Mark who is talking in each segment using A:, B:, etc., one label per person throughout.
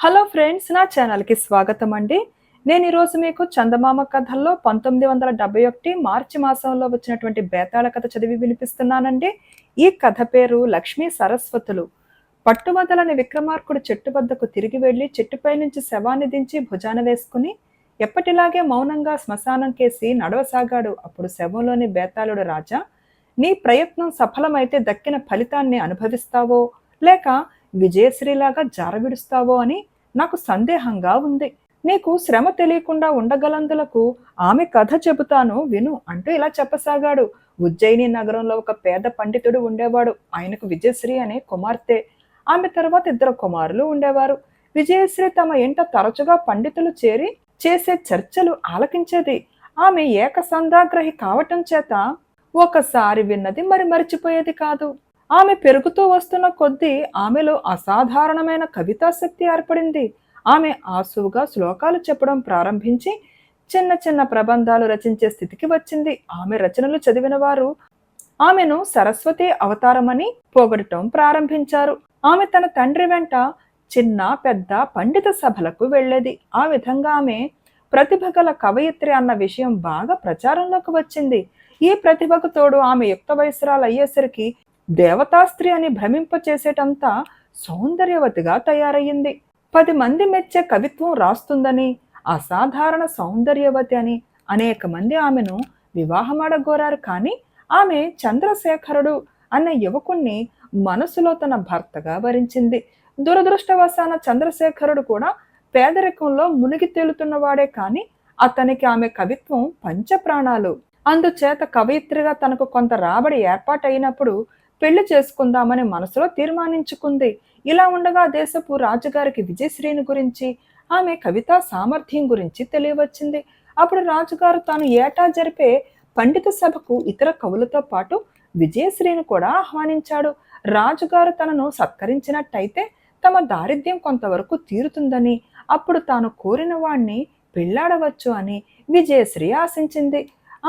A: Hello friends, నా ఛానల్కి స్వాగతం అండి. నేను ఈరోజు మీకు చందమామ కథల్లో 1971 మార్చి మాసంలో వచ్చినటువంటి బేతాళ కథ చదివి వినిపిస్తున్నానండి. ఈ కథ పేరు లక్ష్మీ సరస్వతులు. పట్టువదలని విక్రమార్కుడు చెట్టు వద్దకు తిరిగి వెళ్లి చెట్టుపై నుంచి శవాన్ని దించి భుజాన వేసుకుని ఎప్పటిలాగే మౌనంగా శ్మశానం కేసి నడవసాగాడు. అప్పుడు శవంలోని బేతాళుడు, రాజా, నీ ప్రయత్నం సఫలమైతే దక్కిన ఫలితాన్ని అనుభవిస్తావో లేక విజయశ్రీలాగా జారవిడుస్తావో అని నాకు సందేహంగా ఉంది. నీకు శ్రమ తెలియకుండా ఉండగలందులకు ఆమె కథ చెబుతాను విను అంటూ ఇలా చెప్పసాగాడు. ఉజ్జయిని నగరంలో ఒక పేద పండితుడు ఉండేవాడు. ఆయనకు విజయశ్రీ అనే కుమార్తె, ఆమె తర్వాత 2 కుమారులు ఉండేవారు. విజయశ్రీ తమ ఇంట తరచుగా పండితులు చేరి చేసే చర్చలు ఆలకించేది. ఆమె ఏకసంధాగ్రహి కావటం చేత ఒకసారి విన్నది మరిచిపోయేది కాదు. ఆమె పెరుగుతూ వస్తున్న కొద్దీ ఆమెలో అసాధారణమైన కవితాశక్తి ఏర్పడింది. ఆమె ఆసువుగా శ్లోకాలు చెప్పడం ప్రారంభించి చిన్న చిన్న ప్రబంధాలు రచించే స్థితికి వచ్చింది. ఆమె రచనలు చదివిన వారు ఆమెను సరస్వతి అవతారమని పొగడటం ప్రారంభించారు. ఆమె తన తండ్రి వెంట చిన్న పెద్ద పండిత సభలకు వెళ్లేది. ఆ విధంగా ఆమె ప్రతిభ గల కవయిత్రి అన్న విషయం బాగా ప్రచారంలోకి వచ్చింది. ఈ ప్రతిభకు తోడు ఆమె యుక్త వయస్సురాలు అయ్యేసరికి దేవతాస్త్రీ అని భ్రమింపచేసేటంత సౌందర్యవతిగా తయారయ్యింది. 10 మంది మెచ్చే కవిత్వం రాస్తుందని, అసాధారణ సౌందర్యవతి అని అనేక మంది ఆమెను వివాహమాడగోరారు. కానీ ఆమె చంద్రశేఖరుడు అనే యువకుణ్ణి మనసులో తన భర్తగా వరించింది. దురదృష్టవశాన చంద్రశేఖరుడు కూడా పేదరికంలో మునిగి తేలుతున్నవాడే, కానీ అతనికి ఆమె కవిత్వం పంచప్రాణాలు. అందుచేత కవయిత్రిగా తనకు కొంత రాబడి ఏర్పాటైనప్పుడు పెళ్లి చేసుకుందామని మనసులో తీర్మానించుకుంది. ఇలా ఉండగా దేశపు రాజుగారికి విజయశ్రీని గురించి, ఆమె కవితా సామర్థ్యం గురించి తెలియవచ్చింది. అప్పుడు రాజుగారు తాను ఏటా జరిపే పండిత సభకు ఇతర కవులతో పాటు విజయశ్రీని కూడా ఆహ్వానించాడు. రాజుగారు తనను సత్కరించినట్టయితే తమ దారిద్ర్యం కొంతవరకు తీరుతుందని, అప్పుడు తాను కోరిన వాణ్ణి పెళ్లాడవచ్చు అని విజయశ్రీ ఆశించింది.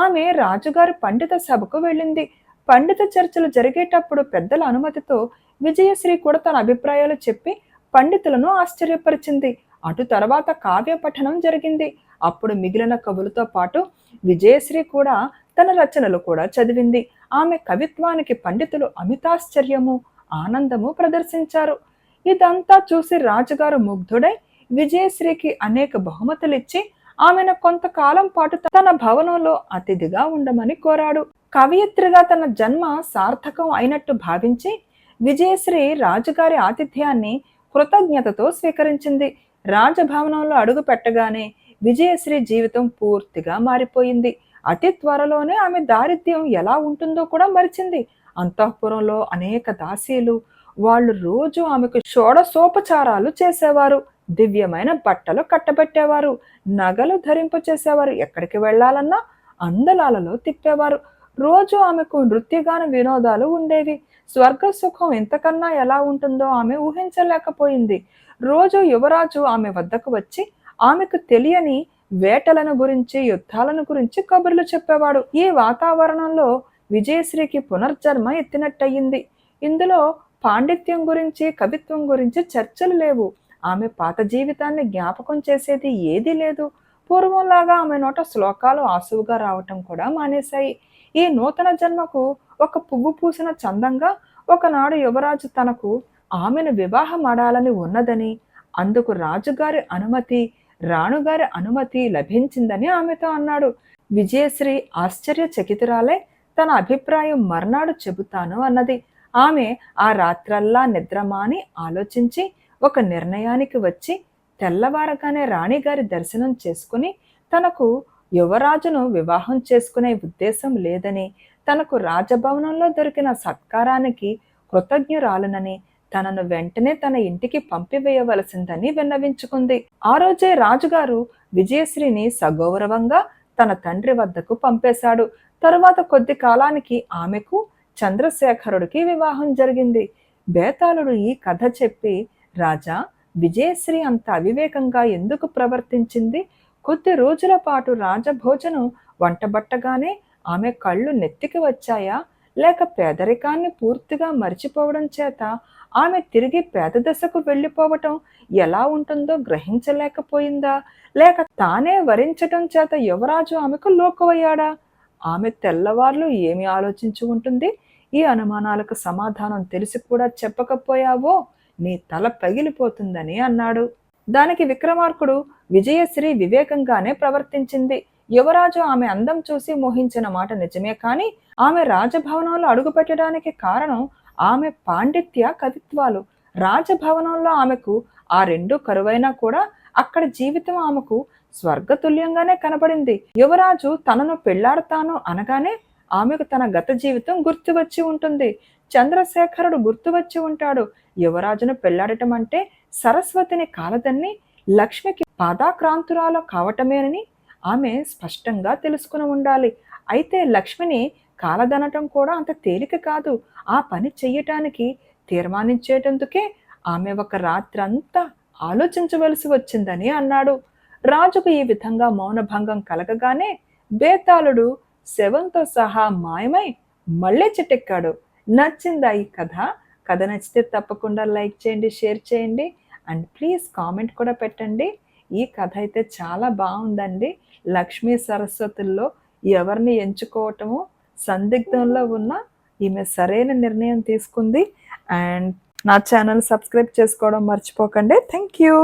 A: ఆమె రాజుగారి పండిత సభకు వెళ్ళింది. పండిత చర్చలు జరిగేటప్పుడు పెద్దల అనుమతితో విజయశ్రీ కూడా తన అభిప్రాయాలు చెప్పి పండితులను ఆశ్చర్యపరిచింది. అటు తర్వాత కావ్య పఠనం జరిగింది. అప్పుడు మిగిలిన కవులతో పాటు విజయశ్రీ కూడా తన రచనలు కూడా చదివింది. ఆమె కవిత్వానికి పండితులు అమితాశ్చర్యము, ఆనందము ప్రదర్శించారు. ఇదంతా చూసి రాజుగారు ముగ్ధుడై విజయశ్రీకి అనేక బహుమతులిచ్చి ఆమెను కొంతకాలం పాటు తన భవనంలో అతిథిగా ఉండమని కోరాడు. కవయిత్రిగా తన జన్మ సార్థకం అయినట్టు భావించి విజయశ్రీ రాజుగారి ఆతిథ్యాన్ని కృతజ్ఞతతో స్వీకరించింది. రాజభవనంలో అడుగు పెట్టగానే విజయశ్రీ జీవితం పూర్తిగా మారిపోయింది. అతి త్వరలోనే ఆమె దారిద్ర్యం ఎలా ఉంటుందో కూడా మరిచింది. అంతఃపురంలో అనేక దాసీలు, వాళ్ళు రోజు ఆమెకు షోడశోపచారాలు చేసేవారు. దివ్యమైన బట్టలు కట్టబెట్టేవారు, నగలు ధరింపచేసేవారు. ఎక్కడికి వెళ్లాలన్నా అందలాలలో తిప్పేవారు. రోజు ఆమెకు నృత్యగాన వినోదాలు ఉండేవి. స్వర్గ సుఖం ఇంతకన్నా ఎలా ఉంటుందో ఆమె ఊహించలేకపోయింది. రోజు యువరాజు ఆమె వద్దకు వచ్చి ఆమెకు తెలియని వేటలను గురించి, యుద్ధాలను గురించి కబుర్లు చెప్పేవాడు. ఈ వాతావరణంలో విజయశ్రీకి పునర్జన్మ ఎత్తినట్టయింది. ఇందులో పాండిత్యం గురించి, కవిత్వం గురించి చర్చలు లేవు. ఆమె పాత జీవితాన్ని జ్ఞాపకం చేసేది ఏదీ లేదు. పూర్వంలాగా ఆమె నోట శ్లోకాలు ఆసువుగా రావటం కూడా మానేశాయి. ఈ నూతన జన్మకు ఒక పువ్వు పూసిన చందంగా ఒకనాడు యువరాజు తనకు ఆమెను వివాహమాడాలని ఉన్నదని, అందుకు రాజుగారి అనుమతి, రాణుగారి అనుమతి లభించిందని ఆమెతో అన్నాడు. విజయశ్రీ ఆశ్చర్యచకితురాలై తన అభిప్రాయం మర్నాడు చెబుతాను అన్నది. ఆమె ఆ రాత్రల్లా నిద్రమాని ఆలోచించి ఒక నిర్ణయానికి వచ్చి తెల్లవారగానే రాణిగారి దర్శనం చేసుకుని తనకు యువరాజును వివాహం చేసుకునే ఉద్దేశం లేదని, తనకు రాజభవనంలో దొరికిన సత్కారానికి కృతజ్ఞురాలునని, తనను వెంటనే తన ఇంటికి పంపివేయవలసిందని విన్నవించుకుంది. ఆ రోజే రాజుగారు విజయశ్రీని సగౌరవంగా తన తండ్రి వద్దకు పంపేశాడు. తరువాత కొద్ది కాలానికి ఆమెకు చంద్రశేఖరుడికి వివాహం జరిగింది. బేతాళుడు ఈ కథ చెప్పి, రాజా, విజయశ్రీ అంత అవివేకంగా ఎందుకు ప్రవర్తించింది? కొద్ది రోజుల పాటు రాజభోజనం వంటబట్టగానే ఆమె కళ్ళు నెత్తికి వచ్చాయా, లేక పేదరికాన్ని పూర్తిగా మర్చిపోవడం చేత ఆమె తిరిగి పేద దశకు వెళ్ళిపోవటం ఎలా ఉంటుందో గ్రహించలేకపోయిందా, లేక తానే వరించటం చేత యువరాజు ఆమెకు లోకువయ్యాడా? ఆమె తెల్లవార్లు ఏమి ఆలోచించి ఉంటుంది? ఈ అనుమానాలకు సమాధానం తెలిసి కూడా చెప్పకపోయావో నీ తల పగిలిపోతుందని అన్నాడు. దానికి విక్రమార్కుడు, విజయశ్రీ వివేకంగానే ప్రవర్తించింది. యువరాజు ఆమె అందం చూసి మోహించిన మాట నిజమే, కాని ఆమె రాజభవనంలో అడుగుపెట్టడానికి కారణం ఆమె పాండిత్య కవిత్వాలు. రాజభవనంలో ఆమెకు ఆ రెండు కరువైనా కూడా అక్కడ జీవితం ఆమెకు స్వర్గతుల్యంగానే కనబడింది. యువరాజు తనను పెళ్లాడతాను అనగానే ఆమెకు తన గత జీవితం గుర్తువచ్చి ఉంటుంది. చంద్రశేఖరుడు గుర్తువచ్చి ఉంటాడు. యువరాజును పెళ్లాడటం అంటే సరస్వతిని కాలదన్ని లక్ష్మికి పాదాక్రాంతురాలు కావటమేనని ఆమె స్పష్టంగా తెలుసుకుని ఉండాలి. అయితే లక్ష్మిని కాలదనటం కూడా అంత తేలిక కాదు. ఆ పని చెయ్యటానికి తీర్మానించేటందుకే ఆమె ఒక రాత్రంతా ఆలోచించవలసి వచ్చిందని అన్నాడు. రాజుకు ఈ విధంగా మౌనభంగం కలగగానే బేతాళుడు శవంతో సహా మాయమై మళ్ళీ చిట్టెక్కాడు. నచ్చిందా ఈ కథ? కథ నచ్చితే తప్పకుండా లైక్ చేయండి, షేర్ చేయండి అండ్ ప్లీజ్ కామెంట్ కూడా పెట్టండి. ఈ కథ అయితే చాలా బాగుందండి. లక్ష్మీ సరస్వతుల్లో ఎవరిని ఎంచుకోవటము సందిగ్ధంలో ఉన్న ఈమె సరైన నిర్ణయం తీసుకుంది. అండ్ నా ఛానల్ సబ్స్క్రైబ్ చేసుకోవడం మర్చిపోకండి. Thank you.